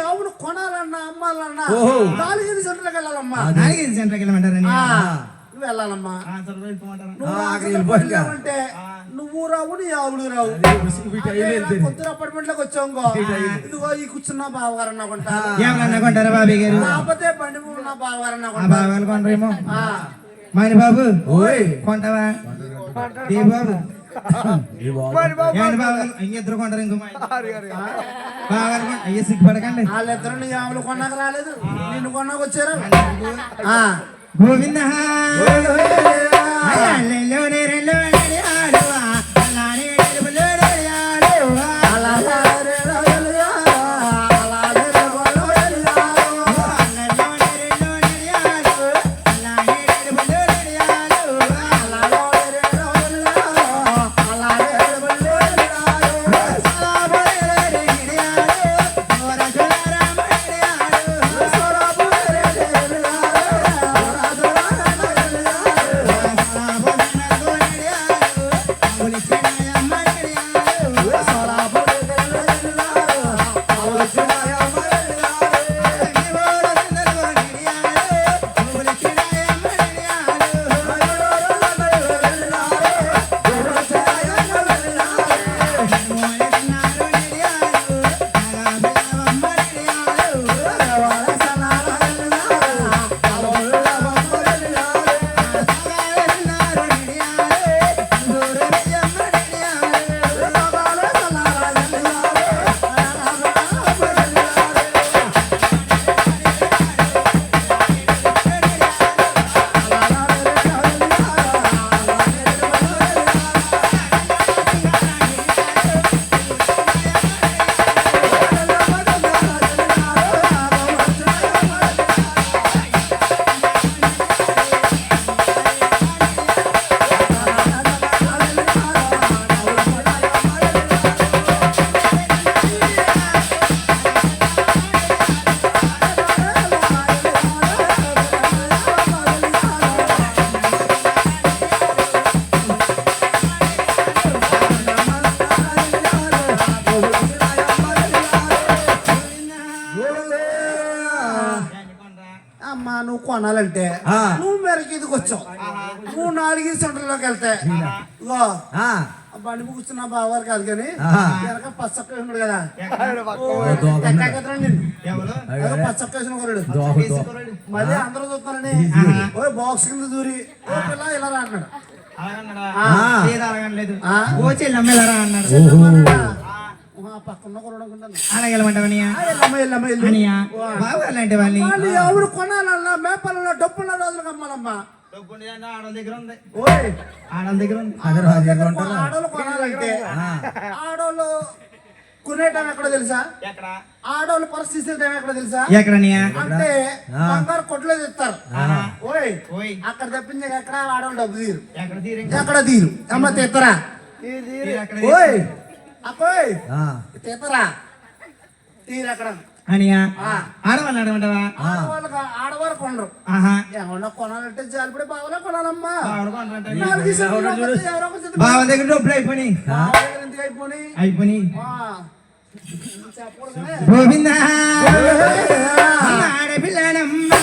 అవును కొనాలన్నా అమ్మాలన్నా 4 సెంటర్కి వెళ్ళాలమ్మా. 4 సెంటర్కి వెళ్ళమంటారని వెళ్ళాలమ్మా. అంటే నువ్వు రావు నీ ఆవులు రావు. కొద్ది అపార్ట్మెంట్ లోకి వచ్చావు ఇదిగో ఈ కూర్చున్న బావగారు అన్నకుంటారా బాబాయ్ గారు? కాకపోతే బండి ఉన్న బావగారు బాబాలు కొంటారేమో. మరి బాబు కొంటావా? ఏ బాబు ఇద్దరు కొంటారు. ఇంకో అయ్యే సిగ్గుపడకండి. వాళ్ళిద్దరు నీ ఆవులు కొన్నాక రాలేదు, నిన్ను కొన్నాక వచ్చారు. గోవింద నువ్వు కొనాలంటే నువ్వు మేరకు ఇదికి వచ్చావు. నువ్వు 4 సెంటర్లోకి వెళ్తే బండి కూర్చున్న బావారు కాదు కానీ వెనక పచ్చక్క ఉన్నాడు కదా, పచ్చక్క వేసిన కొరడు మళ్ళీ అందరూ చూస్తున్నారని బాక్స్ కింద దూరి ఇలా ఇలా రా అన్నాడు. పక్కన ఎవరు కొనాలన్నా మేపాలన్నా డబ్బున్న రోజులకు అమ్మాలమ్మా. ఆడోళ్ళు కొనాలంటే ఆడోళ్ళు కొనే టైం ఎక్కడ తెలుసా? ఆడోళ్ళు పరిస్థితి టైం ఎక్కడ తెలుసా? అంటే బంగారు కొట్లేదు ఇస్తారు. అక్కడ తప్పించి ఎక్కడ ఆడోళ్ళు డబ్బు తీరు, ఎక్కడ తీరు అమ్మ తెత్తరా అక్కోయ్ తెత్తరా తీరు ఎక్కడ ఆడవారు కొనరు. ఏమన్నా కొనాలంటే జాలిపడే బావలే కొనాలమ్మా. బావ దగ్గర డబ్బులు అయిపోయి అయిపోయి గోవింద ఆడపిల్లనమ్మా